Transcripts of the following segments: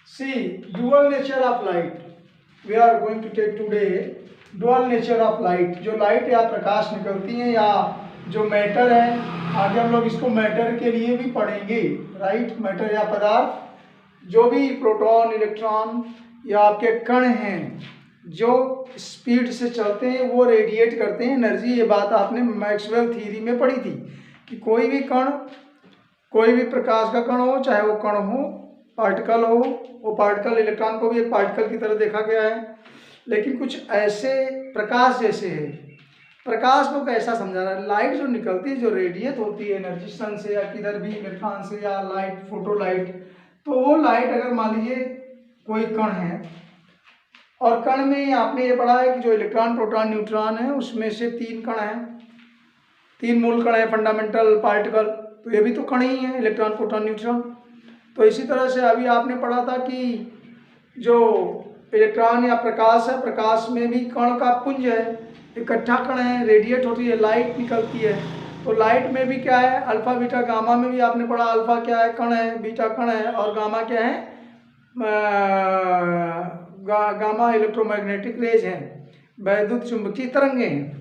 See, dual nature of light. We are going to take today dual nature of light. जो light या प्रकाश निकलती है या जो मैटर है, आगे हम लोग इसको मैटर के लिए भी पढ़ेंगे, राइट। मैटर या पदार्थ, जो भी प्रोटॉन, इलेक्ट्रॉन या आपके कण हैं जो स्पीड से चलते हैं वो रेडिएट करते हैं एनर्जी। ये बात आपने मैक्सवेल थ्योरी में पढ़ी थी कि कोई भी कण, कोई भी प्रकाश का कण हो, चाहे वो कण हो, पार्टिकल हो, वो पार्टिकल, इलेक्ट्रॉन को भी एक पार्टिकल की तरह देखा गया है, लेकिन कुछ ऐसे प्रकाश जैसे है। प्रकाश को कैसा समझा रहा है? लाइट जो निकलती है, जो रेडिएट होती है एनर्जी सन से या किधर भी, इलेक्ट्रॉन से या लाइट, फोटो लाइट, तो वो लाइट अगर मान लीजिए कोई कण है और कण में आपने ये पढ़ा है कि जो इलेक्ट्रॉन, प्रोटॉन, न्यूट्रॉन है उसमें से 3 कण हैं, 3 मूल कण है, फंडामेंटल पार्टिकल, तो ये भी तो कण ही है, इलेक्ट्रॉन, प्रोटॉन, न्यूट्रॉन। तो इसी तरह से अभी आपने पढ़ा था कि जो इलेक्ट्रॉन या प्रकाश है, प्रकाश में भी कण का पुंज है, इकट्ठा कण है, रेडिएट होती है, लाइट निकलती है। तो लाइट में भी क्या है? अल्फा, बीटा, गामा में भी आपने पढ़ा, अल्फा क्या है? कण है, बीटा कण है, और गामा क्या है? गामा इलेक्ट्रोमैग्नेटिक रेज है, वैद्युत चुंबकीय तरंगें हैं।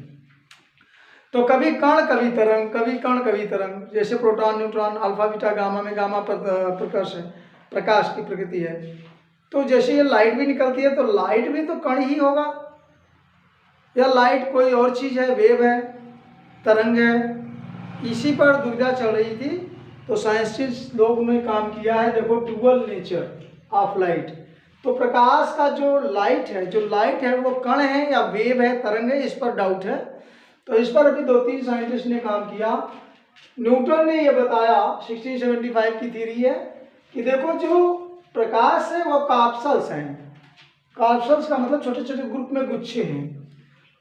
तो कभी कण कभी तरंग, कभी कण कभी तरंग, जैसे proton, neutron, alpha, beta, gamma में गामा प्रकाश है, प्रकाश की प्रकृति है। तो जैसे ये लाइट भी निकलती है तो लाइट भी तो कण ही होगा, या लाइट कोई और चीज़ है, वेव है, तरंग है। इसी पर दुविधा चल रही थी, तो साइंटिस्ट लोग ने काम किया है, देखो, डुअल नेचर ऑफ लाइट। तो प्रकाश का जो लाइट है वो कण है या वेव है, तरंग है, इस पर डाउट है। तो इस पर अभी 2-3 साइंटिस्ट ने काम किया। न्यूटन ने ये बताया, 1675 की थ्योरी है कि देखो जो प्रकाश है वो कार्पल्स हैं। कार्पल्स का मतलब छोटे छोटे ग्रुप में गुच्छे हैं।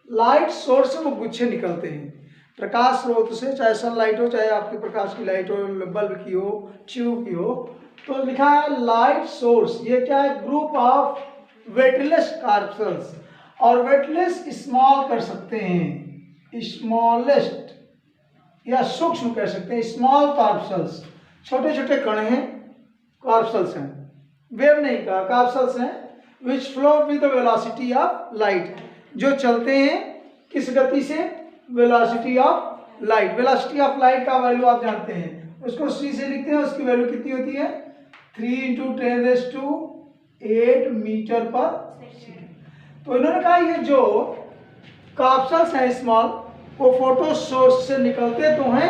लाइट सोर्स से वो गुच्छे निकलते हैं प्रकाश स्रोत से, चाहे सनलाइट हो, चाहे आपके प्रकाश की लाइट हो, बल्ब की हो, ट्यूब की हो। तो लिखा है लाइट सोर्स, ये क्या है? Group of weightless corpuscles. और वेटलेस स्मॉल कर सकते हैं, स्मॉलेस्ट या सूक्ष्म कह सकते हैं, स्मॉल कार्पल्स, छोटे छोटे कण हैं, कार्पल्स हैं, वेव नहीं कहा, कार्पल्स हैं, विच flow with the velocity of light, जो चलते हैं किस गति से? Velocity of light. Velocity of light का वैल्यू आप जानते हैं, उसको c से लिखते हैं, उसकी वैल्यू कितनी होती है? 3 × 10⁸ मीटर पर सेकेंड। तो इन्होंने कहा ये जो कार्पल्स हैं स्मॉल, वो फोटो सोर्स से निकलते तो हैं,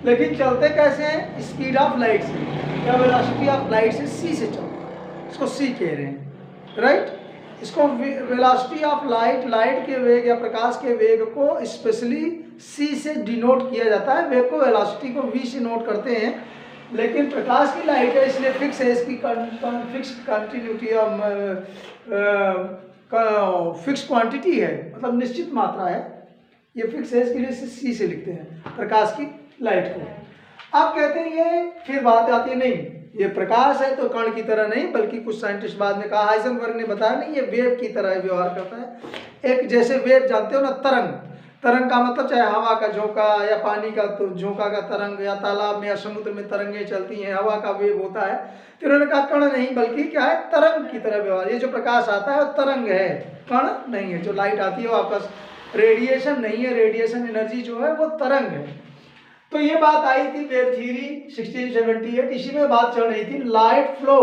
लेकिन चलते कैसे हैं? स्पीड ऑफ लाइट से या वेलोसिटी ऑफ लाइट से, c से चलते हैं, इसको c कह रहे हैं, राइट। इसको वेलोसिटी ऑफ लाइट, लाइट के वेग या प्रकाश के वेग को स्पेशली c से डिनोट किया जाता है। वेग को, वेलोसिटी को v से नोट करते हैं, लेकिन प्रकाश की लाइट है इसलिए फिक्स है, इसकी फिक्स कंटिन्यूटी फिक्स क्वांटिटी है, मतलब निश्चित मात्रा है, ये फिक्स है, इसके लिए सी से लिखते हैं प्रकाश की लाइट को। अब कहते हैं ये, फिर बात आती है, नहीं ये प्रकाश है तो कण की तरह नहीं, बल्कि कुछ साइंटिस्ट बाद में कहा, हाइजेनबर्ग ने बताया नहीं, ये वेव की तरह व्यवहार करता है। एक जैसे वेव जानते हो ना, तरंग, तरंग का मतलब चाहे हवा का झोंका या पानी का तो झोंका का तरंग, या तालाब में या समुद्र में तरंगें चलती हैं, हवा का वेव होता है। तो इन्होंने कहा कण नहीं, बल्कि क्या है? तरंग की तरह व्यवहार। ये जो प्रकाश आता है वो तरंग है, कण नहीं है। जो लाइट आती है वो आपस रेडिएशन नहीं है, रेडिएशन एनर्जी जो है वो तरंग है। तो ये बात आई थी वेव थ्योरी 1678, इसी में बात चल रही थी लाइट फ्लो।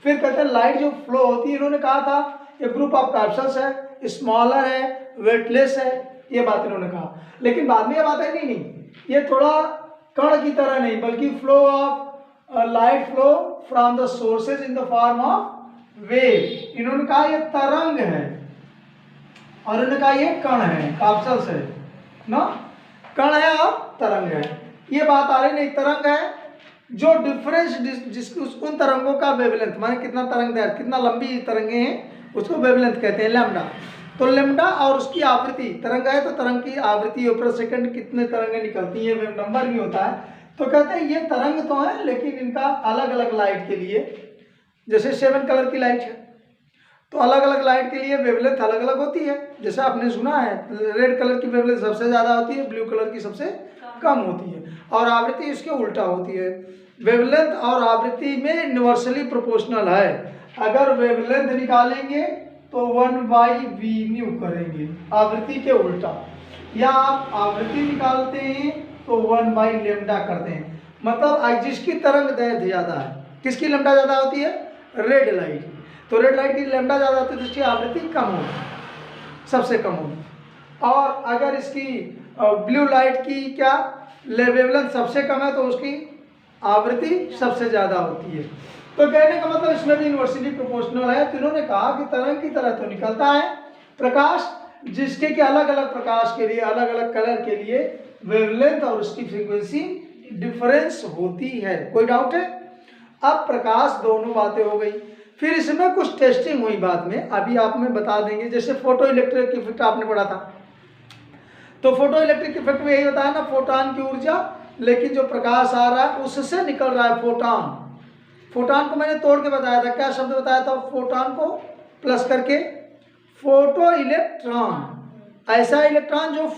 फिर कहते हैं लाइट जो फ्लो होती है, इन्होंने कहा था ये ग्रुप ऑफ कार्पल्स है, स्मॉलर है, वेटलेस है, ये बात इन्होंने कहा। लेकिन बाद में ये बात है नहीं, ये थोड़ा कण की तरह नहीं, बल्कि flow of light flow from the sources in the form of wave. इन्होंने कहा ये तरंग है, और इन्होंने कहा ये कण है, कार्पल्स है ना, कण है और तरंग है। ये बात आ रही नहीं, तरंग है जो डिफरेंस जिसको उन तरंगों का वेवलेंथ, माने कितना तरंग है, कितना लंबी तरंगे हैं, उसको वेवलेंथ कहते हैं, लैम्डा। तो लैम्डा और उसकी आवृत्ति, तरंग है तो तरंग की आवृत्ति पर सेकंड कितने तरंगें निकलती हैं, वेव नंबर भी होता है। तो कहते हैं ये तरंग तो है, लेकिन इनका अलग अलग लाइट के लिए, जैसे 7 कलर की लाइट है, तो अलग अलग लाइट के लिए वेवलेंथ अलग अलग होती है। जैसे आपने सुना है, रेड कलर की वेवलेंथ सबसे ज़्यादा होती है, ब्लू कलर की सबसे कम होती है, और आवृत्ति इसके उल्टा होती है। वेवलेंथ और आवृत्ति में इन्वर्सली प्रोपोर्शनल है। अगर वेवलेंथ निकालेंगे तो 1/v न्यू करेंगे, आवृत्ति के उल्टा, या आप आवृत्ति निकालते हैं तो 1/λ करते हैं। मतलब जिसकी तरंग दैर्घ्य ज़्यादा है, किसकी लैम्डा ज़्यादा होती है? Red light. तो रेड लाइट की लैम्डा ज़्यादा होती है तो इसकी आवृत्ति कम होगी, सबसे कम होगी। और अगर इसकी ब्लू लाइट की क्या वेवलेंथ सबसे कम है तो उसकी आवृत्ति सबसे ज़्यादा होती है। तो कहने का मतलब इसमें भी इन्वर्सली प्रोपोर्शनल है। तो इन्होंने कहा कि तरंग की तरह तो निकलता है प्रकाश, जिसके कि अलग अलग प्रकाश के लिए, अलग अलग कलर के लिए वेवलेंथ और उसकी फ्रीक्वेंसी डिफरेंस होती है। कोई डाउट है? अब प्रकाश दोनों बातें हो गई, फिर इसमें कुछ टेस्टिंग हुई बाद में, अभी आप में बता देंगे। जैसे फोटो इलेक्ट्रिक इफेक्ट आपने पढ़ा था, तो फोटो इलेक्ट्रिक इफेक्ट में यही बताया ना, फोटॉन की ऊर्जा, लेकिन जो प्रकाश आ रहा है उससे निकल रहा है फोटॉन। फोटॉन को मैंने तोड़ के बताया था, क्या शब्द बताया था? फोटॉन को प्लस करके फोटो इलेक्ट्रॉन, ऐसा इलेक्ट्रॉन जो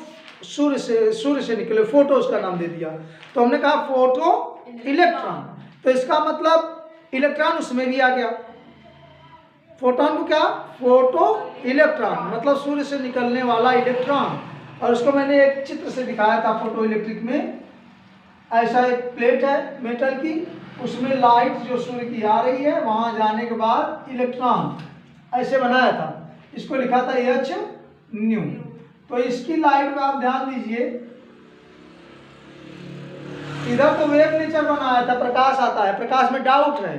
सूर्य से निकले, फोटो उसका नाम दे दिया, तो हमने कहा फोटो इलेक्ट्रॉन। तो इसका मतलब इलेक्ट्रॉन उसमें भी आ गया, फोटॉन को क्या? फोटो इलेक्ट्रॉन, मतलब सूर्य से निकलने वाला इलेक्ट्रॉन। और उसको मैंने एक चित्र से दिखाया था फोटो इलेक्ट्रिक में, ऐसा एक प्लेट है मेटल की, उसमें लाइट जो सूर्य की आ रही है, वहां जाने के बाद इलेक्ट्रॉन ऐसे बनाया था, इसको लिखा था H न्यू। तो इसकी लाइट में आप ध्यान दीजिए, इधर तो वेव नेचर बनाया था, प्रकाश आता है, प्रकाश में डाउट है,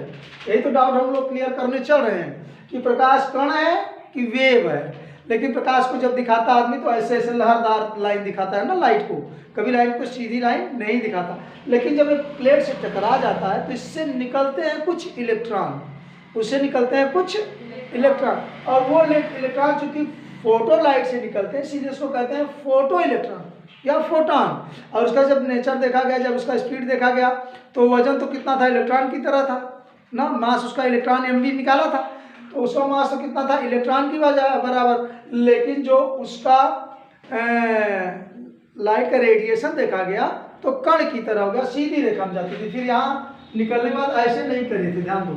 यही तो डाउट हम लोग क्लियर करने चल रहे हैं कि प्रकाश कण है कि वेव है। लेकिन प्रकाश को जब दिखाता आदमी तो ऐसे ऐसे लहरदार लाइन दिखाता है ना लाइट को, कभी लाइट को सीधी लाइन नहीं दिखाता। लेकिन जब एक प्लेट से टकरा जाता है तो इससे निकलते हैं कुछ इलेक्ट्रॉन, उससे निकलते हैं कुछ इलेक्ट्रॉन, और वो इलेक्ट्रॉन चूंकि फोटो लाइट से निकलते हैं, सीधे उसको कहते हैं फोटो इलेक्ट्रॉन या फोटॉन। और उसका जब नेचर देखा गया, जब उसका स्पीड देखा गया, तो वजन तो कितना था? इलेक्ट्रॉन की तरह था ना, मास उसका इलेक्ट्रॉन mv निकाला था, तो उसका मास तो कितना था? इलेक्ट्रॉन की बराबर। लेकिन जो उसका लाइट का रेडिएशन देखा गया तो कण की तरह हो गया, सीधी रेखा में जाती थी। फिर यहाँ निकलने के बाद ऐसे नहीं करे थे, ध्यान दो,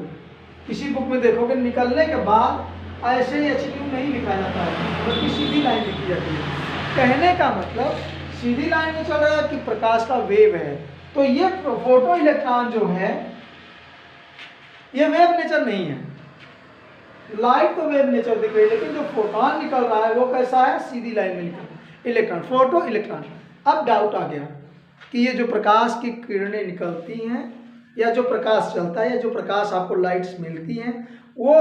किसी बुक में देखोगे निकलने के बाद ऐसे HU नहीं लिखा जाता है, बल्कि सीधी लाइन लिखी जाती है। कहने का मतलब सीधी लाइन में चल रहा है कि प्रकाश का वेव है। तो ये फोटो इलेक्ट्रॉन जो है ये वेव नेचर नहीं है, लाइट तो वेव नेचर दिख रही है, लेकिन जो फोटॉन निकल रहा है वो कैसा है? सीधी लाइन में निकल इलेक्ट्रॉन, फोटो इलेक्ट्रॉन। अब डाउट आ गया कि ये जो प्रकाश की किरणें निकलती हैं, या जो प्रकाश चलता है, या जो प्रकाश आपको लाइट्स मिलती हैं, वो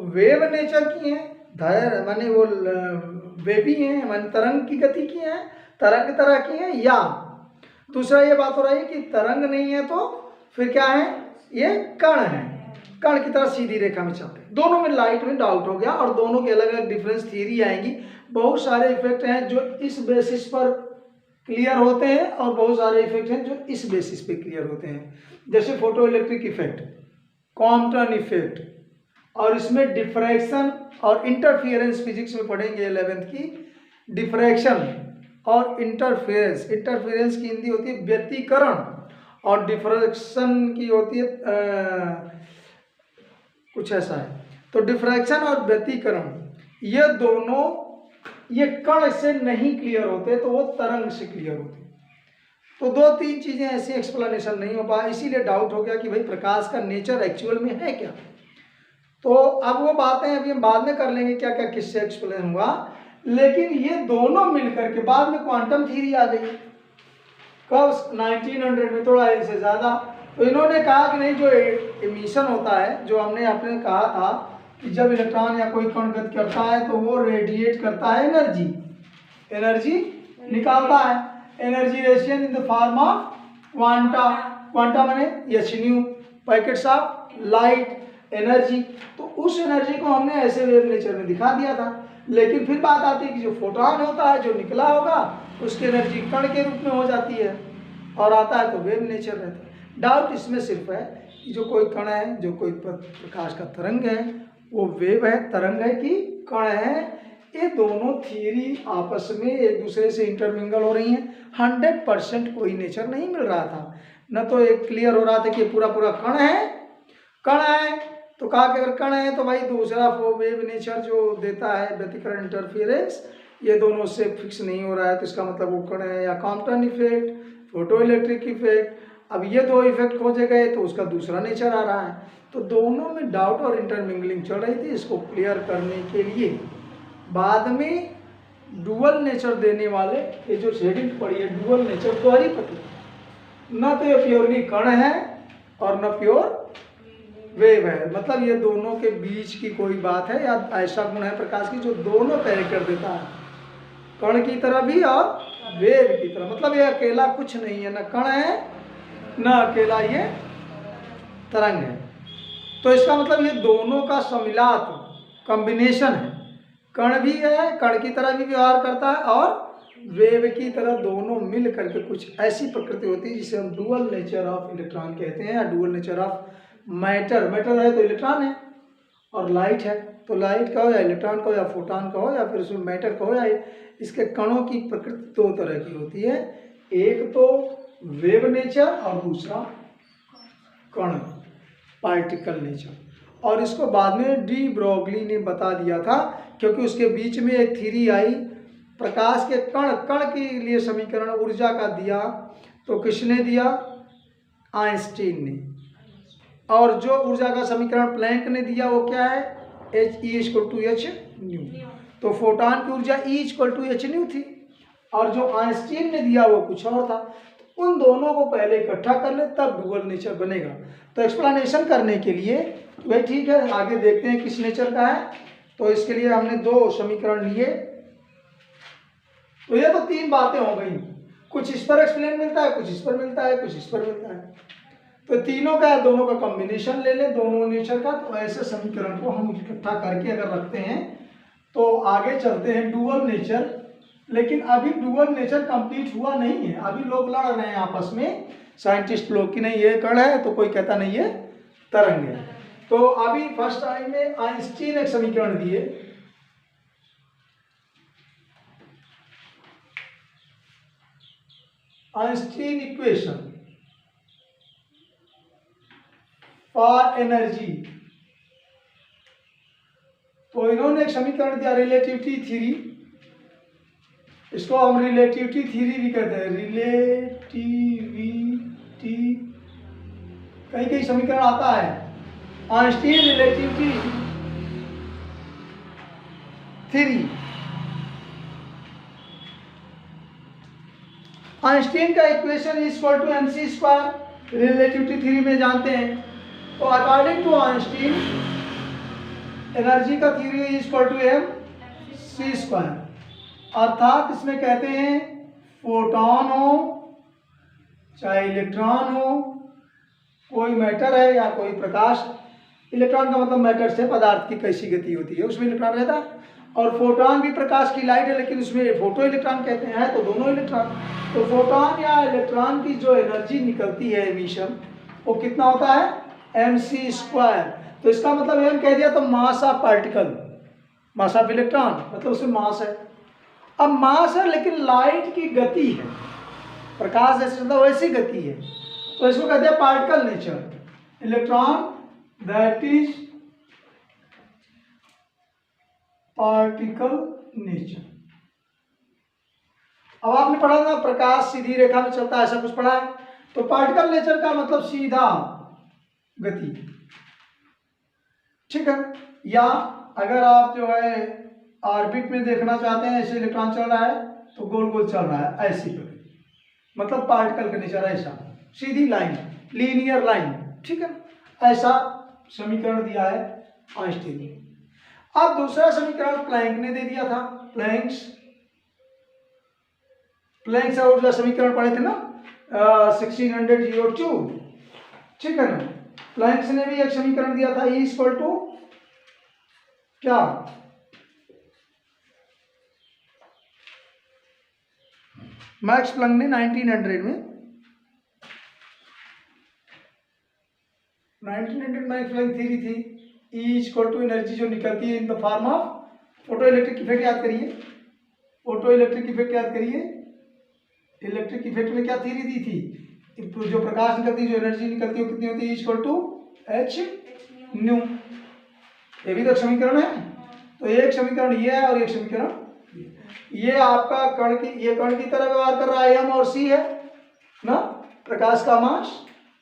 वेव नेचर की हैं, माने वो वेवी हैं, माने तरंग की गति की हैं, तरंग तरह की हैं, या दूसरा ये बात हो रही है कि तरंग नहीं है तो फिर क्या है? ये कण है, कण की तरह सीधी रेखा में चलते हैं। दोनों में लाइट में डाउट हो गया, और दोनों के अलग अलग डिफरेंस थियरी आएंगी। बहुत सारे इफेक्ट हैं जो इस बेसिस पर क्लियर होते हैं, और बहुत सारे इफेक्ट हैं जो इस बेसिस पे क्लियर होते हैं। जैसे photo electric effect, Compton effect, और इसमें डिफ्रैक्शन और इंटरफियरेंस, फिजिक्स में पढ़ेंगे 11th की, डिफ्रैक्शन और इंटरफेरेंस। इंटरफेरेंस की हिंदी होती है व्यतिकरण, और डिफ्रैक्शन की होती है कुछ ऐसा है। तो डिफ्रैक्शन और व्यतिकरण ये दोनों, ये कण से नहीं क्लियर होते, तो वो तरंग से क्लियर होते। तो दो तीन चीजें ऐसी एक्सप्लेनेशन नहीं हो पाया, इसीलिए डाउट हो गया कि भाई प्रकाश का नेचर एक्चुअल में है क्या। तो अब वो बातें अभी हम बाद में कर लेंगे क्या क्या किससे एक्सप्लेन हुआ। लेकिन ये दोनों मिलकर के बाद में क्वांटम थ्योरी आ गई, कब? 1900 में, थोड़ा इनसे ज़्यादा। तो इन्होंने कहा कि नहीं, जो एमिशन होता है, जो हमने आपने कहा था कि जब इलेक्ट्रॉन या कोई कण गति करता है तो वो रेडिएट करता है एनर्जी निकालता है, energy radiation in the form of quanta. Quanta माने HU, packets of light energy. तो उस एनर्जी को हमने ऐसे वेव नेचर में दिखा दिया था। लेकिन फिर बात आती है कि जो फोटॉन होता है, जो निकला होगा, उसकी एनर्जी कण के रूप में हो जाती है, और आता है तो वेव नेचर रहता है। डाउट इसमें सिर्फ है कि जो कोई कण है, जो कोई प्रकाश का तरंग है, वो वेव है, तरंग है कि कण है। ये दोनों थियरी आपस में एक दूसरे से इंटरमिंगल हो रही हैं। 100% कोई नेचर नहीं मिल रहा था। न तो एक क्लियर हो रहा था कि पूरा पूरा कण है तो कहा कि अगर कण है तो भाई दूसरा वेव नेचर जो देता है व्यतिकरण इंटरफेरेंस, ये दोनों से फिक्स नहीं हो रहा है, तो इसका मतलब वो कण है। या Compton effect, photo electric effect, अब ये दो इफेक्ट खोजे गए तो उसका दूसरा नेचर आ रहा है। तो दोनों में डाउट और इंटरमिंगलिंग चल रही थी। इसको क्लियर करने के लिए बाद में डुअल नेचर देने वाले ये जो शेडिंग पड़ी है, डुअल नेचर दोहरी पट्टी, न तो ये प्योरली कण है और न प्योर वेव है, मतलब ये दोनों के बीच की कोई बात है या ऐसा गुण है प्रकाश की जो दोनों कैरेक्टर देता है, कण की तरह भी और वेव की तरह। मतलब ये अकेला कुछ नहीं है, न कण है न अकेला ये तरंग है। तो इसका मतलब ये दोनों का सम्मिलात कॉम्बिनेशन है, कण भी है, कण की तरह भी व्यवहार करता है और वेव की तरह, दोनों मिल करके कुछ ऐसी प्रकृति होती है जिसे हम डुअल नेचर ऑफ इलेक्ट्रॉन कहते हैं या dual nature of matter. Matter है तो इलेक्ट्रॉन है और लाइट है तो लाइट का हो या इलेक्ट्रॉन का हो या फोटॉन का हो या फिर उसमें मैटर का हो, या इसके कणों की प्रकृति दो तरह की होती है, एक तो वेव नेचर और दूसरा कण पार्टिकल नेचर। और इसको बाद में डी ब्रोगली ने बता दिया था, क्योंकि उसके बीच में एक थ्योरी आई प्रकाश के कण के लिए समीकरण ऊर्जा का दिया, तो किसने दिया? आइंस्टीन ने। और जो ऊर्जा का समीकरण प्लैंक ने दिया वो क्या है? He=h new. तो फोटॉन की ऊर्जा E=h न्यू थी, और जो आइंस्टीन ने दिया वो कुछ और था। तो उन दोनों को पहले इकट्ठा कर ले तब डुअल नेचर बनेगा। तो एक्सप्लेनेशन करने के लिए भाई ठीक है, आगे देखते हैं किस नेचर का है। तो इसके लिए हमने दो समीकरण लिए। तो ये तो तीन बातें हो गई, कुछ इस पर एक्सप्लेन मिलता है, कुछ इस पर मिलता है, कुछ इस पर मिलता है। तो तीनों का दोनों का कॉम्बिनेशन ले लें दोनों नेचर का। तो ऐसे समीकरण को हम इकट्ठा करके अगर रखते हैं तो आगे चलते हैं डुअल नेचर। लेकिन अभी डुअल नेचर कंप्लीट हुआ नहीं है, अभी लोग लड़ रहे हैं आपस में, साइंटिस्ट लोग कि नहीं ये कण है तो कोई कहता नहीं ये तरंग है। तो अभी फर्स्ट टाइम में आइंस्टीन एक समीकरण दिए, आइंस्टीन इक्वेशन फॉर एनर्जी। तो इन्होंने एक समीकरण दिया रिलेटिविटी थ्योरी, इसको हम रिलेटिविटी थ्योरी भी कहते हैं। रिलेटिविटी कहीं कहीं समीकरण आता है आइंस्टीन रिलेटिविटी थ्योरी। आइंस्टीन का इक्वेशन mc², रिलेटिविटी थ्योरी में जानते हैं। तो अकॉर्डिंग टू आइंस्टीन एनर्जी का थ्योरी mc², अर्थात इसमें कहते हैं फोटॉन हो चाहे इलेक्ट्रॉन हो, कोई मैटर है या कोई प्रकाश, इलेक्ट्रॉन का मतलब मैटर से पदार्थ की कैसी गति होती है उसमें इलेक्ट्रॉन रहता है, और फोटॉन भी प्रकाश की लाइट है लेकिन उसमें फोटो इलेक्ट्रॉन कहते हैं, तो दोनों इलेक्ट्रॉन। तो फोटॉन या इलेक्ट्रॉन की जो एनर्जी निकलती है एमिशन, वो कितना होता है mc²। तो इसका मतलब हम कह दिया तो mass of particle, mass of electron मतलब उसमें मास है। अब मास है लेकिन लाइट की गति है, प्रकाश जैसे चलता वैसी गति है, तो इसको कहते हैं particle nature. Electron that is particle nature. अब आपने पढ़ा ना प्रकाश सीधी रेखा में चलता है, ऐसा कुछ पढ़ा है। तो पार्टिकल नेचर का मतलब सीधा गति, ठीक है। या अगर आप जो है ऑर्बिट में देखना चाहते हैं, ऐसे इलेक्ट्रॉन चल रहा है तो गोल गोल चल रहा है, ऐसी प्रकृति, मतलब पार्टिकल का नेचर ऐसा, सीधी लाइन, लीनियर लाइन, ठीक है। ऐसा समीकरण दिया है आइंस्टीन ने। अब दूसरा समीकरण प्लैंक ने दे दिया था। प्लैंक से ऊर्जा समीकरण पढ़े थे ना 1602, ठीक है ना। प्लैंक ने भी एक समीकरण दिया था E= क्या? मैक्स प्लैंक ने 1900 में, 1900 मैक्स प्लैंक थ्योरी थी। E= एनर्जी जो निकलती है इन the form of photo electric effect. याद करिए फोटो इलेक्ट्रिक इफेक्ट, याद करिए इलेक्ट्रिक इफेक्ट में क्या थ्योरी दी थी? जो प्रकाश निकलती है, जो एनर्जी निकलती है, वो कितनी होती है? Equal to h nu. ये भी तो समीकरण है। तो एक समीकरण ये है और एक समीकरण ये आपका कण की, ये कण की तरह व्यवहार कर रहा है, m और c है ना, प्रकाश का मास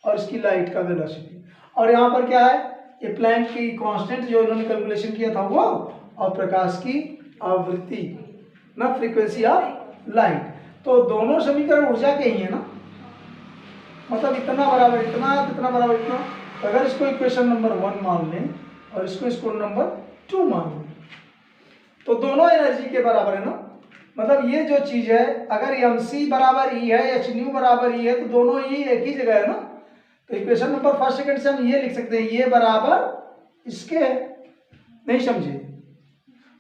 और इसकी लाइट का वेलोसिटी। और यहाँ पर क्या है? ये प्लैंक की कांस्टेंट जो इन्होंने कैलकुलेशन किया था वो, और प्रकाश की आवृत्ति ना, फ्रीक्वेंसी ऑफ लाइट। तो दोनों समीकरण ऊर्जा के ही है ना, मतलब इतना बराबर इतना, कितना बराबर इतना। अगर इसको इक्वेशन नंबर 1 मान लें और इसको इक्वेशन नंबर 2 मान लें तो दोनों एनर्जी के बराबर है ना। मतलब ये जो चीज है, अगर mc बराबर e है, एच न्यू बराबर e है, तो दोनों e एक ही जगह है ना। तो इक्वेशन नंबर फर्स्ट सेकंड से हम ये लिख सकते हैं, ये बराबर इसके है। नहीं समझे?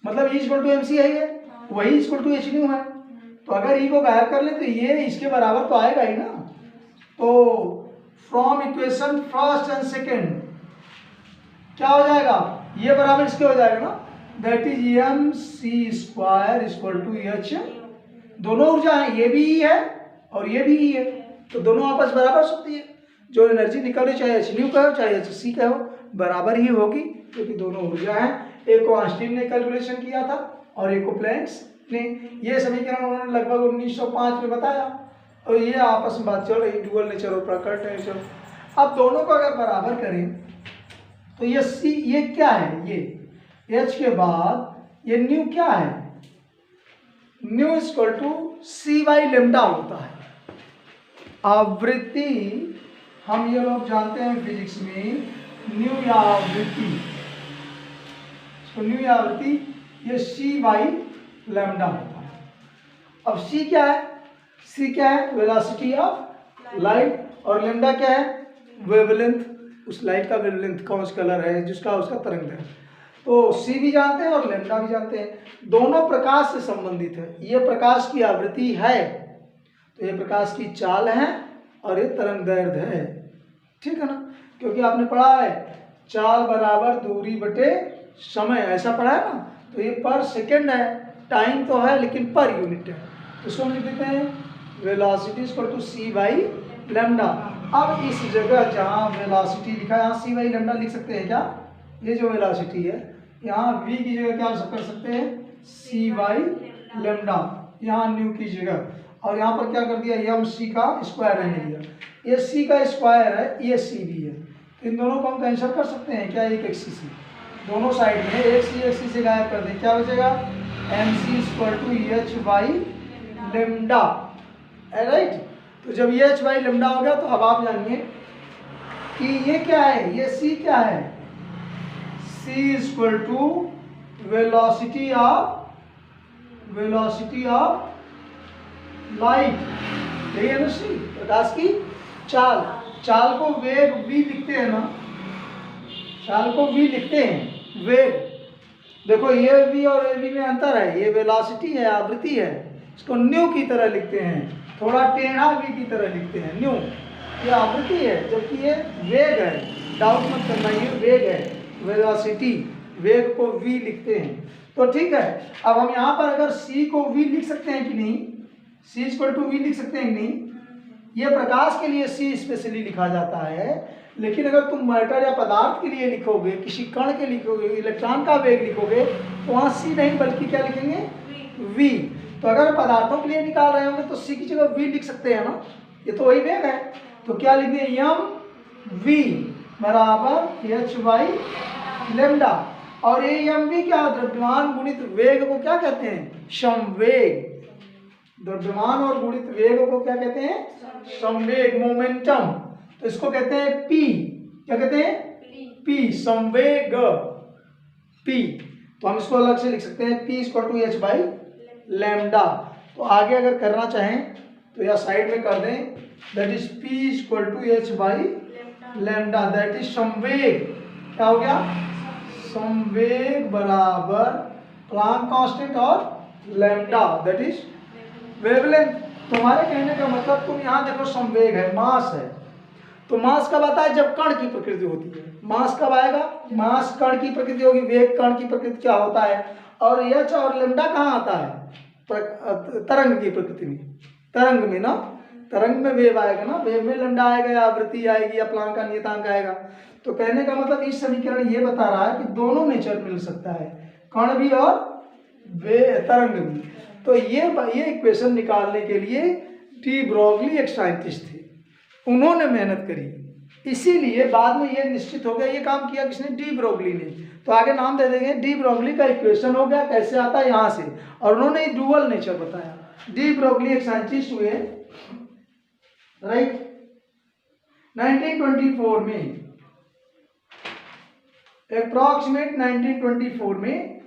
मतलब e इक्वल टू mc है, ये वही इक्वल टू एच न्यू है। तो अगर e को गायब कर ले तो ये इसके बराबर तो आएगा ही ना। तो from equation first and second क्या हो जाएगा? ये बराबर इसके हो जाएगा ना, that is m c square equal to h. दोनों ऊर्जा है, ये भी E है और ये भी E है, तो दोनों आपस बराबर सकती है। जो एनर्जी निकल रही, चाहे एच न्यू का हो चाहे एच सी का हो, बराबर ही होगी, क्योंकि दोनों ऊर्जा है। एक को आइंस्टीन ने कैलकुलेशन किया था और एक को प्लैंक्स ने। ये समीकरण उन्होंने लगभग 1905 में बताया, और ये आपस में बात चल रही, डुअल नेचर और प्रकट नेचर। अब दोनों को अगर बराबर करें तो ये सी, ये क्या है? ये एच के बाद ये न्यू क्या है? Nu equal to c by lambda होता है। आवृत्ति हम ये लोग जानते हैं फिजिक्स में, न्यू या आवृत्ति, न्यू या आवृत्ति ये सी बाई लेमडा होता है। अब सी क्या है? सी क्या है? वेलोसिटी ऑफ लाइट, और लेमडा क्या है? वेवलेंथ, उस लाइट का वेवलेंथ, कौन सा कलर है जिसका उसका तरंग है। तो सी भी जानते हैं और लेमडा भी जानते हैं। दोनों प्रकाश से संबंधित है। ये प्रकाश की आवृत्ति है, तो ये प्रकाश की चाल है, और ये तरंग दैर्ध्य है, ठीक है ना। क्योंकि आपने पढ़ा है चाल बराबर दूरी बटे समय, ऐसा पढ़ा है ना। तो ये पर सेकेंड है, टाइम तो है लेकिन पर यूनिट है। तो इसको हम लिख देते हैं velocity equal to c by lambda. अब इस जगह जहाँ वेलोसिटी लिखा है, यहाँ सी बाई लेमडा लिख सकते हैं क्या? ये जो वेलोसिटी है, यहाँ v की जगह क्या कर सकते हैं? सी बाई लेमडा, यहाँ न्यू की जगह, और यहाँ पर क्या कर दिया? एम सी का स्क्वायर रहने दिया। ये सी का स्क्वायर है, ये सी भी है, तो इन दोनों को हम कैंसिल कर सकते हैं क्या? एक सी सी दोनों साइड में, एक सी से गायब कर दें, क्या बचेगा? M c equal to h by lambda, right. तो जब ये एच बाई लेमडा हो गया, तो अब आप जानिए कि ये क्या है? ये सी क्या है? C equal to velocity of light, यही है ना सी, प्रकाश की चाल। चाल को वेग v लिखते हैं ना, चाल को v लिखते हैं, वेग। देखो ये v और ये v में अंतर है, ये वेलोसिटी है, आवृत्ति है, इसको न्यू की तरह लिखते हैं, थोड़ा टेढ़ा v की तरह लिखते हैं, न्यू। ये आवृत्ति है, जबकि ये वेग है, डाउट मत करना, ये वेग है, वेलोसिटी, वेग को v लिखते हैं। तो ठीक है, अब हम यहाँ पर अगर c को v लिख सकते हैं कि नहीं? c इक्वल टू v लिख सकते हैं कि नहीं? ये प्रकाश के लिए c स्पेशली लिखा जाता है, लेकिन अगर तुम मैटर या पदार्थ के लिए लिखोगे, किसी कण के लिखोगे, इलेक्ट्रॉन का वेग लिखोगे, तो वहाँ c नहीं बल्कि क्या लिखेंगे? v। तो अगर पदार्थों के लिए निकाल रहे होंगे तो c की जगह v लिख सकते हैं ना, ये तो वही वेग है। तो क्या लिख दें? एम v बराबर एच बाई लेमडा। और ये एम वी क्या? द्रव्यमान गुणित वेग को क्या कहते हैं? संवेग। द्रव्यमान और गुणित वेग को क्या कहते हैं? संवेग, मोमेंटम। तो इसको कहते हैं P, क्या कहते हैं? P, संवेग, P। तो हम इसको अलग से लिख सकते हैं, P equal to h by lambda. तो आगे अगर करना चाहें तो यह साइड में कर दें, that is P equal to h by lambda, that is संवेग। क्या हो गया? संवेग बराबर प्लांक कांस्टेंट और लेमडा, दैट इज वेवलेंथ। तुम्हारे कहने का मतलब, तुम यहाँ देखो संवेग है, मास है, तो मास कब आता है? जब कण की प्रकृति होती है। मास कब आएगा? मास कण की प्रकृति होगी, वेग कण की प्रकृति क्या होता है। और एच और लेमडा कहाँ आता है? तरंग की प्रकृति में, तरंग में ना, तरंग में वेव आएगा ना, वेव में लैम्डा आएगा या आवृत्ति आएगी या प्लांक का नियतांक आएगा। तो कहने का मतलब इस समीकरण ये बता रहा है कि दोनों नेचर मिल सकता है, कण भी और तरंग भी। तो ये इक्वेशन निकालने के लिए डी ब्रोगली एक साइंटिस्ट थे, उन्होंने मेहनत करी, इसीलिए बाद में ये निश्चित हो गया। ये काम किया किसने? डी ब्रोगली ने। तो आगे नाम दे देंगे, डी ब्रोगली का इक्वेशन हो गया। कैसे आता है? यहाँ से। और उन्होंने डुअल नेचर बताया। डी ब्रोगली एक साइंटिस्ट हुए, राइट, 1924 में, अप्रॉक्सीमेट 1924 में।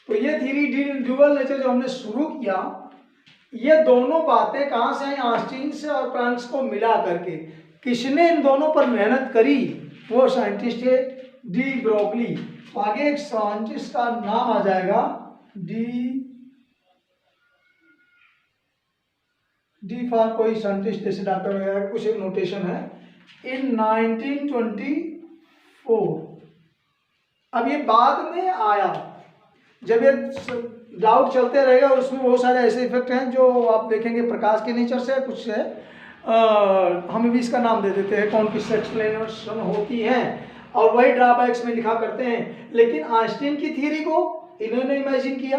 तो ये थ्योरी डुअल नेचर जो हमने शुरू किया, ये दोनों बातें कहाँ से आई? आइंस्टीन से और प्लैंक को मिला करके। किसने इन दोनों पर मेहनत करी? वो साइंटिस्ट है डी ब्रोगली। तो आगे एक साइंटिस्ट का नाम आ जाएगा, डी फॉर कोई साइंटिस्ट, जैसे डॉक्टर वगैरह कुछ एक नोटेशन है। इन 1924। अब ये बाद में आया, जब ये डाउट चलते रहेगा, उसमें बहुत सारे ऐसे इफेक्ट हैं जो आप देखेंगे प्रकाश के नेचर से कुछ है, हम भी इसका नाम दे देते हैं, कौन किस एक्सप्लेनेशन होती है, और वही ड्रॉबैक्स में लिखा करते हैं। लेकिन आइंस्टीन की थ्योरी को इन्होंने इमेजिन किया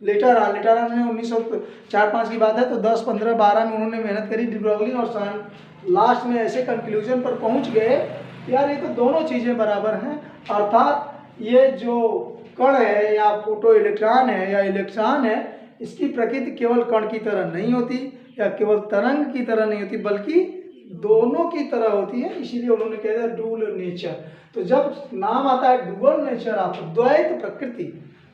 लेटर में 1904-5 की बात है। तो 10, 15, 12 में उन्होंने मेहनत करी डी ब्रोगली, और लास्ट में ऐसे कंक्लूजन पर पहुंच गए, यार ये तो दोनों चीज़ें बराबर हैं। अर्थात ये जो कण है या फोटो इलेक्ट्रॉन है या इलेक्ट्रॉन है, इसकी प्रकृति केवल कण की तरह नहीं होती या केवल तरंग की तरह नहीं होती, बल्कि दोनों की तरह होती है। इसीलिए उन्होंने कह दिया डुअल नेचर। तो जब नाम आता है डुअल नेचर, आप द्वैत प्रकृति,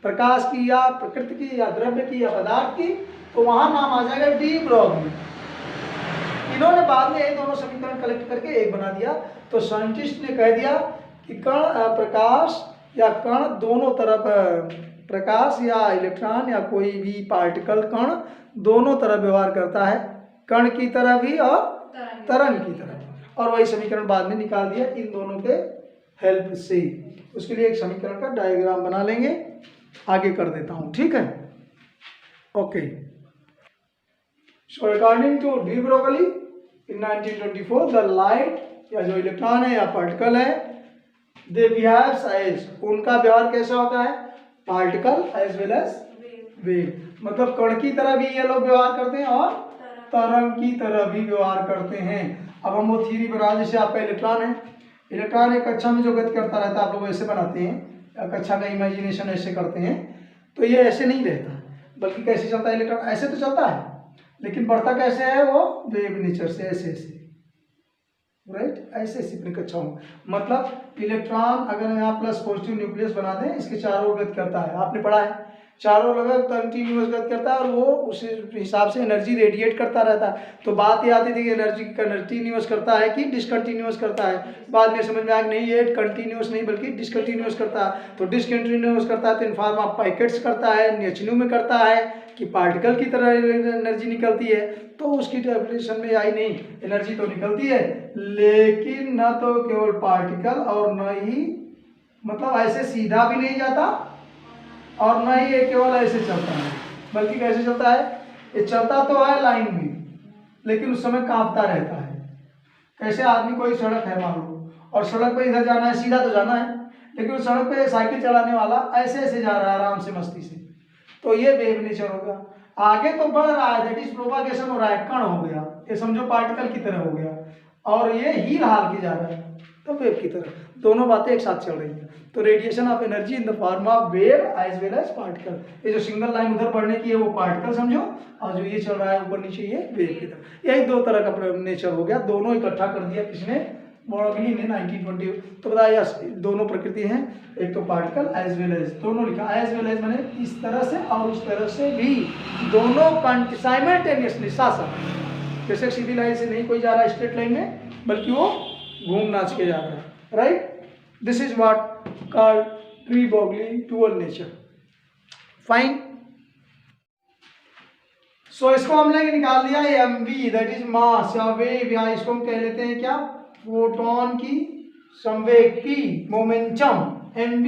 प्रकाश की या प्रकृति की या द्रव्य की या पदार्थ की, तो वहां नाम आ जाएगा डी ब्रोगली। इन्होंने बाद में ये दोनों समीकरण कलेक्ट करके एक बना दिया। तो साइंटिस्ट ने कह दिया कि कण, प्रकाश या कण दोनों तरफ, प्रकाश या इलेक्ट्रॉन या कोई भी पार्टिकल कण दोनों तरह व्यवहार करता है, कण की तरह भी और तरंग की तरह। और वही समीकरण बाद में निकाल दिया इन दोनों के हेल्प से। उसके लिए एक समीकरण का डायग्राम बना लेंगे, आगे कर देता हूं, ठीक है? Okay. So according to de Broglie in 1924, the light या जो इलेक्ट्रॉन है या पार्टिकल है, दे बिहेव्स एज, उनका व्यवहार कैसा होता है? Particle as well as wave. मतलब कण की तरह भी ये लोग व्यवहार करते हैं और तरंग की तरह भी व्यवहार करते हैं। अब हम वो थ्योरी बना, जैसे आपका इलेक्ट्रॉन है, इलेक्ट्रॉन एक कक्षा में जो गति करता रहता है, आप लोग ऐसे बनाते हैं, कक्षा का इमेजिनेशन ऐसे करते हैं, तो ये ऐसे नहीं रहता, बल्कि कैसे चलता है इलेक्ट्रॉन? ऐसे तो चलता है, लेकिन बढ़ता कैसे है? वो वेव नेचर से, ऐसे ऐसे, राइट, ऐसे ऐसे अपनी कक्षाओं में। मतलब इलेक्ट्रॉन अगर यहाँ प्लस पॉजिटिव न्यूक्लियस बना दें, इसके चारों ओर गति करता है, आपने पढ़ा है, चारों लगा कंटिन्यूअस गति करता है और वो उस हिसाब से एनर्जी रेडिएट करता रहता है। तो बात ये आती थी कि एनर्जी कंटिन्यूअस करता है कि डिसकंटिन्यूअस करता है। बाद में समझ में आया नहीं, ये कंटिन्यूअस नहीं बल्कि डिसकंटिन्यूअस करता है। तो डिसकंटिन्यूअस करता है तो इन फॉर्म ऑफ पैकेट्स करता है, एचन्यू में करता है कि पार्टिकल की तरह एनर्जी निकलती है। तो उसकी डेफिनेशन में आई नहीं, एनर्जी तो निकलती है, लेकिन न तो केवल पार्टिकल और न ही मतलब ऐसे सीधा भी नहीं जाता और न ही ये केवल ऐसे चलता है, बल्कि कैसे चलता है? ये चलता तो है लाइन में, लेकिन उस समय कांपता रहता है। कैसे? आदमी, कोई सड़क है मान लो, और सड़क पे इधर जाना है, सीधा तो जाना है, लेकिन उस सड़क पे साइकिल चलाने वाला ऐसे ऐसे जा रहा है आराम से, मस्ती से। तो ये वेव नेचर हो गया। आगे तो बढ़ रहा है, दैट इज प्रोपागेशन हो रहा है, कण हो गया, ये समझो पार्टिकल की तरह हो गया, और ये हील हाल के जा रहा है, तो वेव की तरह। दोनों बातें एक साथ चल रही हैं। तो radiation of energy in the form of wave as well as particle. ये जो सिंगल लाइन उधर बढ़ने की है वो पार्टिकल समझो, और जो ये चल रहा है ऊपर नीचे ये वेव की तरह। यही दो तरह का नेचर हो गया, दोनों इकट्ठा कर दिया किसने? ब्रोगली ने 1920। तो बताया दोनों प्रकृति हैं, एक तो पार्टिकल एज वेल एज, दोनों लिखा एज वेल एज मैंने इस तरह से और उस तरह से भी, दोनों साइमल्टेनियसली, साथ साथ। जैसे सीधी लाइन से नहीं कोई जा रहा है स्ट्रेट लाइन में, बल्कि वो घूम नाच के जा रहा है, right? This is what called de Broglie dual nature. Fine. So इसको हमने निकाल दिया mv, दैट इज मास या वेव, या इसको हम कह लेते हैं क्या? फोटोन की संवेग की momentum, mv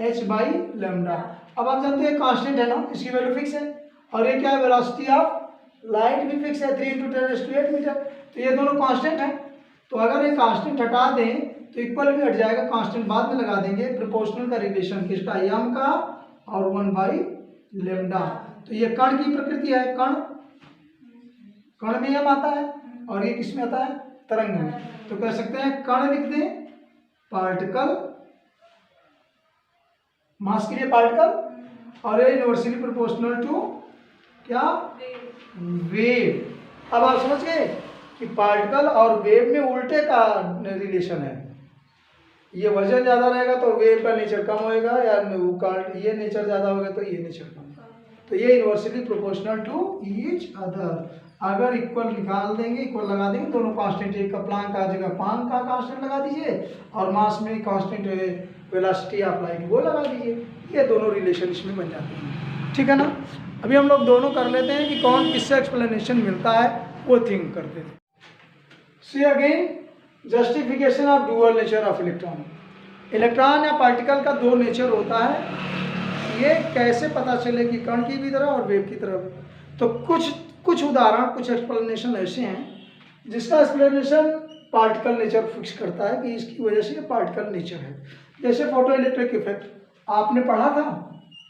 h by lambda. अब आप जानते हैं कांस्टेंट है ना, इसकी वैल्यू फिक्स है, और ये क्या है? वेलोसिटी ऑफ लाइट भी फिक्स है 3×10⁸ मीटर, तो ये दोनों कांस्टेंट हैं। तो अगर ये कांस्टेंट हटा दें तो इक्वल भी हट जाएगा, कांस्टेंट बाद में लगा देंगे। प्रोपोर्शनल का रिलेशन किसका, एम का और 1/λ। तो ये कण की प्रकृति है, कण में एम आता है और ये किस में आता है, तरंग में। तो कह सकते हैं कण लिख दें, पार्टिकल, मास के लिए पार्टिकल, और ये इनवर्सली प्रोपोर्शनल टू क्या, वेव। अब आप समझ गए कि पार्टिकल और वेव में उल्टे का रिलेशन है। ये वजन ज़्यादा रहेगा तो वेव का नेचर कम होएगा, या ये नेचर ज़्यादा होगा तो ये नेचर कम। तो ये inversely proportional to each other. अगर इक्वल निकाल देंगे, इक्वल लगा देंगे, दोनों कांस्टेंट, एक का प्लांक का जगह प्लांक का कांस्टेंट लगा दीजिए और मास में कांस्टेंट वेलोसिटी ऑफ लाइट वो लगा दीजिए। ये दोनों रिलेशन इसमें बन जाते हैं, ठीक है ना। अभी हम लोग दोनों कर लेते हैं कि कौन किससे एक्सप्लेनेशन मिलता है वो थिंक करते थे। See again justification of dual nature of electron. Electron या पार्टिकल का दो नेचर होता है, ये कैसे पता चले कि कण की भी तरह और वेव की तरह। तो कुछ उदाहरण, कुछ एक्सप्लेनेशन ऐसे हैं जिसका एक्सप्लेनेशन पार्टिकल नेचर फिक्स करता है कि इसकी वजह से ये पार्टिकल नेचर है। जैसे फोटो इलेक्ट्रिक इफेक्ट आपने पढ़ा था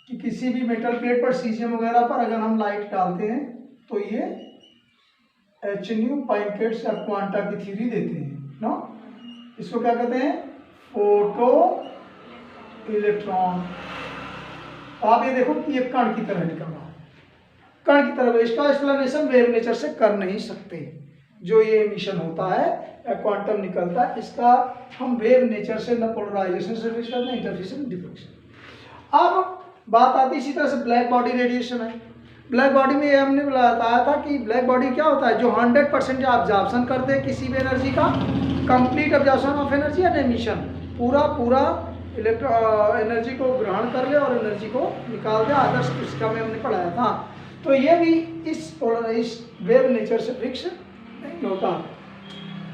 कि किसी भी मेटल प्लेट पर, सीजियम वगैरह पर अगर हम लाइट डालते हैं तो ये एच.न्यू पाइकेट्स या क्वांटा की थ्योरी देते हैं ना। इसको क्या कहते हैं, फोटो इलेक्ट्रॉन। आप ये देखो कि ये कण की तरह निकल रहा है, कण की तरह। इसका एक्सप्लेनेशन वेव नेचर से कर नहीं सकते। जो ये एमिशन होता है या क्वांटम निकलता है, इसका हम वेव नेचर से न पोलराइजेशन से फिक्स करते हैं, इंटरफेरेंस, डिफ्रैक्शन। अब बात आती है इसी तरह से ब्लैक बॉडी रेडिएशन है। ब्लैक बॉडी में ये हमने बताया था कि ब्लैक बॉडी क्या होता है, जो 100% ऑब्जर्वेशन करते हैं किसी भी एनर्जी का, complete observation of energy and emission, पूरा एनर्जी को ग्रहण कर ले और एनर्जी को निकाल दे। आदर्श पुस्तिका में हमने पढ़ाया था। तो ये भी इस वेव नेचर से फिक्स नहीं होता।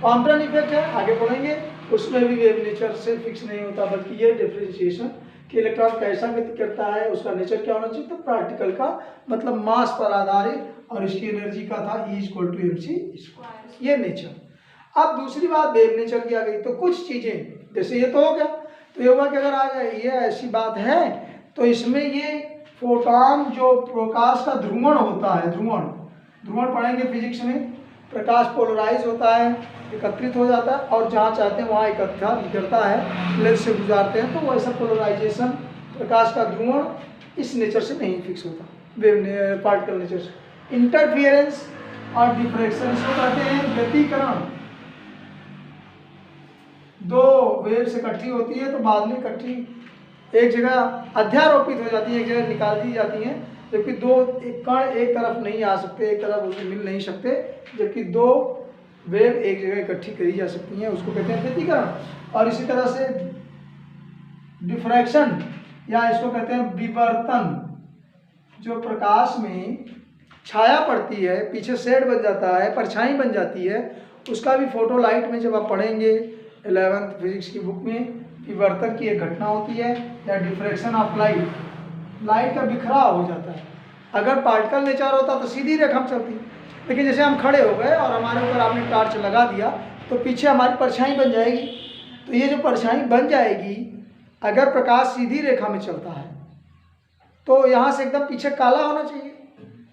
कॉम्पटन इफेक्ट है, आगे पढ़ेंगे, उसमें भी वेव नेचर से फिक्स नहीं होता, बल्कि ये डिफरेंशिएशन कि इलेक्ट्रॉन कैसा गति करता है, उसका नेचर क्या होना चाहिए। तो पार्टिकल का मतलब मास पर आधारित और इसकी एनर्जी का था E=mc², ये नेचर। अब दूसरी बात वेव नेचर की आ गई। तो कुछ चीजें, जैसे ये तो हो गया, तो ये हुआ कि अगर आ गया ये ऐसी बात है तो इसमें ये फोटॉन जो प्रकाश का ध्रुवण होता है, ध्रुवण पढ़ेंगे फिजिक्स में, प्रकाश पोलराइज होता है, एकत्रित हो जाता है और जहाँ चाहते हैं वहाँ इकट्ठा निकलता है, लेंस से गुजारते हैं। तो वैसा पोलराइजेशन प्रकाश का ध्रुवण इस नेचर से नहीं फिक्स होता, वेव पार्टिकल नेचर से। इंटरफियरेंस और डिफ्रैक्शन को कहते हैं व्यतिकरण। दो वेव्स इकट्ठी होती है तो बाद में इकट्ठी एक जगह अध्यारोपित हो जाती है, एक जगह निकाल दी जाती हैं, जबकि दो कण एक तरफ नहीं आ सकते, एक तरफ उसमें मिल नहीं सकते, जबकि दो वेव एक जगह इकट्ठी करी जा सकती हैं, उसको कहते हैं व्यतिकरण। और इसी तरह से डिफ्रैक्शन या इसको कहते हैं विवर्तन, जो प्रकाश में छाया पड़ती है, पीछे शेड बन जाता है, परछाई बन जाती है, उसका भी फोटो लाइट में जब आप पढ़ेंगे 11th फिजिक्स की बुक में, विवर्तन की एक घटना होती है या डिफ्रैक्शन ऑफ लाइट का बिखराव हो जाता है। अगर पार्टिकल नेचर होता तो सीधी रेखा में चलती, लेकिन जैसे हम खड़े हो गए और हमारे ऊपर आपने टॉर्च लगा दिया तो पीछे हमारी परछाई बन जाएगी। तो ये जो परछाई बन जाएगी, अगर प्रकाश सीधी रेखा में चलता है तो यहाँ से एकदम पीछे काला होना चाहिए,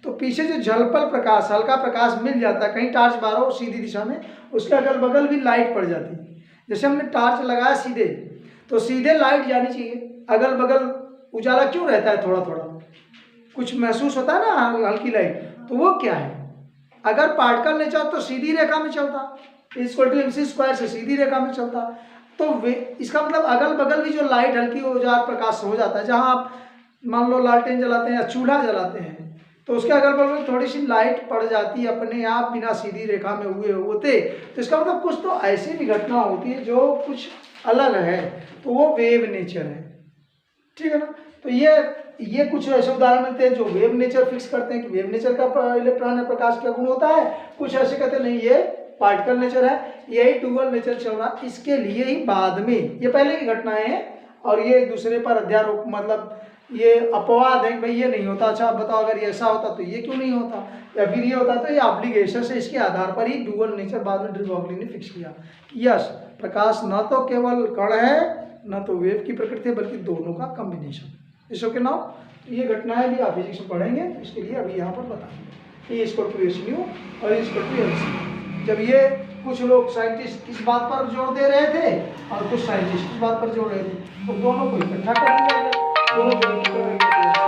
तो पीछे जो झलपल प्रकाश, हल्का प्रकाश मिल जाता है, कहीं टॉर्च मारो सीधी दिशा में, उसके अगल बगल भी लाइट पड़ जाती है। जैसे हमने टॉर्च लगाया सीधे, तो सीधे लाइट जानी चाहिए, अगल बगल उजाला क्यों रहता है, थोड़ा थोड़ा कुछ महसूस होता है ना हल्की लाइट, तो वो क्या है। अगर पार्टिकल नेचर तो सीधी रेखा में चलता, E=mc² से सीधी रेखा में चलता, तो इसका मतलब अगल बगल भी जो लाइट हल्की उजाला प्रकाश हो जाता है, जहाँ आप मान लो लालटेन जलाते हैं या चूल्हा जलाते हैं, तो उसके अगल बगल थोड़ी सी लाइट पड़ जाती है अपने आप बिना सीधी रेखा में होते, तो इसका मतलब कुछ तो ऐसी भी घटना होती है जो कुछ अलग है, तो वो वेव नेचर है, ठीक है ना। तो ये कुछ ऐसे उदाहरण मिलते हैं जो वेव नेचर फिक्स करते हैं कि वेव नेचर का इलेक्ट्रॉन या प्रकाश का गुण होता है। कुछ ऐसे कहते हैं नहीं, ये पार्टिकल नेचर है, यही डुअल नेचर चल रहा, इसके लिए ही बाद में, ये पहले की घटनाएं हैं और ये दूसरे पर अध्यारोप मतलब ये अपवाद है कि भाई ये नहीं होता। अच्छा आप बताओ, अगर ये ऐसा होता तो ये क्यों नहीं होता, या फिर ये होता तो ये ऑब्लिगेशन है। इसके आधार पर ही डुअल नेचर बाद में डी ब्रॉगली ने फिक्स किया कि यस, प्रकाश न तो केवल कण है न तो वेव की प्रकृति है, बल्कि दोनों का कॉम्बिनेशन। इसो के नाम ये घटनाएं भी आप फिजिक्स में पढ़ेंगे, तो इसके लिए अभी यहाँ पर बताएंगे। ए इक्वल टू एच न्यू और ए इक्वल टू एल सी। जब ये कुछ लोग साइंटिस्ट किस बात पर जोर दे रहे थे और कुछ साइंटिस्ट किस बात पर जोर रहे थे, तो दोनों को इकट्ठा कर लिया गया, दोनों को